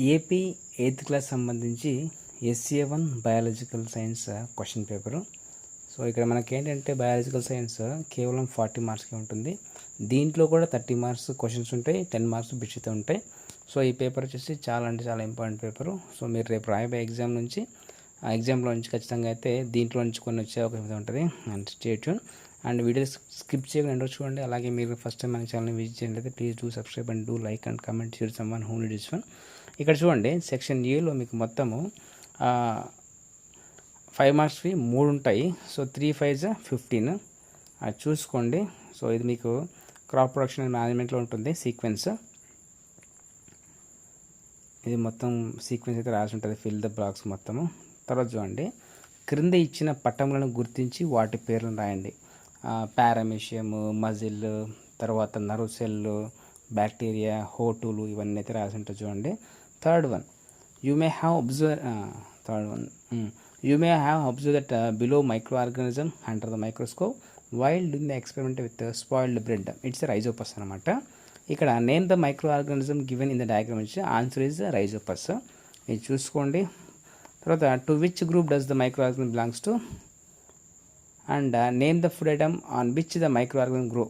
AP 8th class సంబంధించి SCA1 biological science question paper. So ఇక్కడ మనకేంటంటే బయాలజికల్ సైన్స్ కేవలం 40 మార్క్స్కే ఉంటుంది. దీంట్లో కూడా 30 మార్క్స్ క్వశ్చన్స్ ఉంటాయి, 10 మార్క్స్ బిట్స్తో ఉంటాయి. సో ఈ పేపర్ వచ్చేసి చాలా అంటే చాలా ఇంపార్టెంట్ పేపరు. సో మీరు రేపు రాయబోయే ఎగ్జామ్లో నుంచి ఖచ్చితంగా అయితే దీంట్లో నుంచి కొన్ని వచ్చే అవకాశం ఉంటుంది. And stay tune and video skip చేయకుండా చూడండి. అలాగే మీరు ఫస్ట్ టైం మన ఛానల్ని విజిట్ చేయండి, please do subscribe and do like and comment share someone who need this one. ఇక్కడ చూడండి, సెక్షన్ ఏలో మీకు మొత్తము 5 మార్క్స్వి 3 ఉంటాయి. సో 3 5 15 అది చూసుకోండి. సో ఇది మీకు క్రాప్ ప్రొడక్షన్ అండ్ మేనేజ్మెంట్లో ఉంటుంది సీక్వెన్స్. ఇది మొత్తం సీక్వెన్స్ అయితే రాసి ఉంటుంది, ఫిల్ ద బ్లాక్స్ మొత్తము. తర్వాత చూడండి, క్రింద ఇచ్చిన పట్టములను గుర్తించి వాటి పేర్లను రాయండి. పారామీషియం, మజిల్, తర్వాత నర్వ్ సెల్, బ్యాక్టీరియా, హోటూలు ఇవన్నీ అయితే రాసి ఉంటుంది. చూడండి, third one, you may have observe that below micro organism under the microscope while doing the experiment with spoiled bread. It's Rhizopus అనమాట. ఇక్కడ name the micro organism given in the diagram ఇచ్చి answer is Rhizopus. ఇది చూసుకోండి. తర్వాత to which group does the micro organism belongs to and name the food item on which the microorganism grow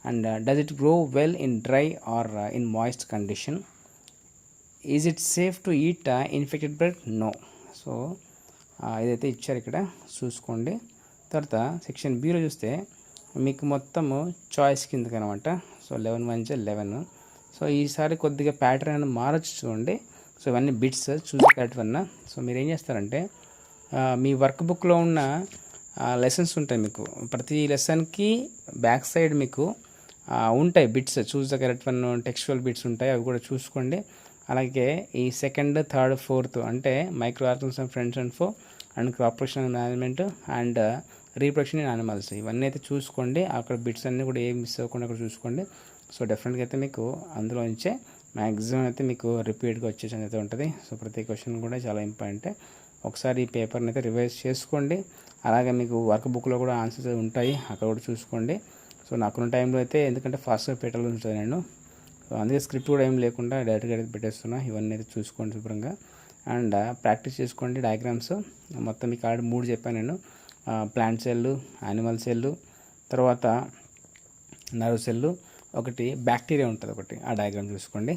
and does it grow well in dry or in moist condition. Is it safe to eat infected bread? No. So ఇదైతే ఇచ్చారు, ఇక్కడ చూసుకోండి. తర్వాత section below చూస్తే మీకు మొత్తము choice కిందకి అనమాట. సో 11 1 11. సో ఈసారి కొద్దిగా ప్యాటర్న్ అనేది మారచ్చు చూడండి. సో ఇవన్నీ బిట్స్ చూసి కరెక్ట్ వన్న. సో మీరు ఏం చేస్తారంటే మీ వర్క్ బుక్లో ఉన్న లెసన్స్ ఉంటాయి, మీకు ప్రతి లెసన్కి బ్యాక్ సైడ్ మీకు ఉంటాయి bits, choose the correct one, textual bits ఉంటాయి, అవి కూడా చూసుకోండి. అలాగే ఈ సెకండ్, థర్డ్, ఫోర్త్ అంటే మైక్రో ఆర్గానిజం ఫ్రెండ్స్ అండ్ ఫో and crop production management and reproduction in animals ఇవన్నీ అయితే చూసుకోండి. అక్కడ బిట్స్ అన్నీ కూడా ఏం మిస్ అవ్వకుండా అక్కడ చూసుకోండి. సో డెఫినెట్గా అయితే మీకు అందులో నుంచే మ్యాక్సిమం అయితే మీకు రిపీట్గా వచ్చేసి అయితే ఉంటుంది. సో ప్రతి క్వశ్చన్ కూడా చాలా ఇంపార్టెంట్. ఒకసారి ఈ పేపర్ని అయితే రివైజ్ చేసుకోండి. అలాగే మీకు వర్క్ బుక్లో కూడా ఆన్సర్స్ ఉంటాయి, అక్కడ కూడా చూసుకోండి. సో నాకున్న టైంలో అయితే ఎందుకంటే ఫాస్ట్గా పెట్టాలని ఉంటుంది నేను, సో అందుకే స్క్రిప్ట్ కూడా ఏం లేకుండా డైరెక్ట్గా అయితే పెట్టేస్తున్నా. ఇవన్నీ అయితే చూసుకోండి శుభ్రంగా అండ్ ప్రాక్టీస్ చేసుకోండి. డయాగ్రామ్స్ మొత్తం మీకు ఆల్రెడీ 3 చెప్పాను నేను. ప్లాంట్ సెల్లు, యానిమల్ సెల్లు, తర్వాత నర్వ్ సెల్లు, ఒకటి బ్యాక్టీరియా ఉంటుంది ఒకటి, ఆ డయాగ్రామ్ చూసుకోండి.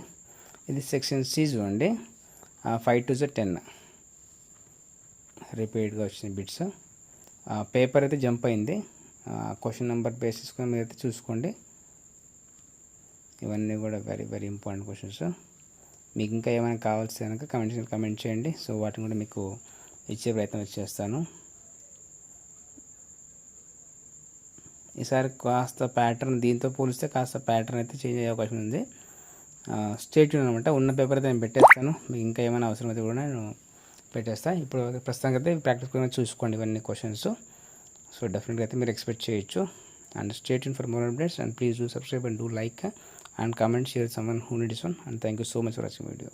ఇది సెక్షన్ సి చూడండి, 5 to 10 రిపీట్గా వచ్చిన బిట్స్. పేపర్ అయితే జంప్ అయింది, క్వశ్చన్ నెంబర్ బేస్ చేసుకొని మీరు అయితే చూసుకోండి. ఇవన్నీ కూడా వెరీ వెరీ ఇంపార్టెంట్ క్వశ్చన్స్. మీకు ఇంకా ఏమైనా కావాల్సి కనుక కమెంట్ చేయండి. సో వాటిని కూడా మీకు ఇచ్చే ప్రయత్నం చేస్తాను. ఈసారి కాస్త ప్యాటర్న్ దీంతో పోలిస్తే కాస్త ప్యాటర్న్ అయితే చేంజ్ అయ్యే అవకాశం ఉంది. స్టేట్ అనమాట. ఉన్న పేపర్ అయితే నేను పెట్టేస్తాను, మీకు ఇంకా ఏమైనా అవసరం అయితే కూడా నేను పెట్టేస్తాను. ఇప్పుడు ప్రస్తుతానికి అయితే ప్రాక్టీస్ కూడా చూసుకోండి ఇవన్నీ క్వశ్చన్స్. సో డెఫినెట్గా అయితే మీరు ఎక్స్పెక్ట్ చేయొచ్చు. And stay tune for more updates and please do subscribe and do like and comment, share someone who needs one, and thank you so much for watching video.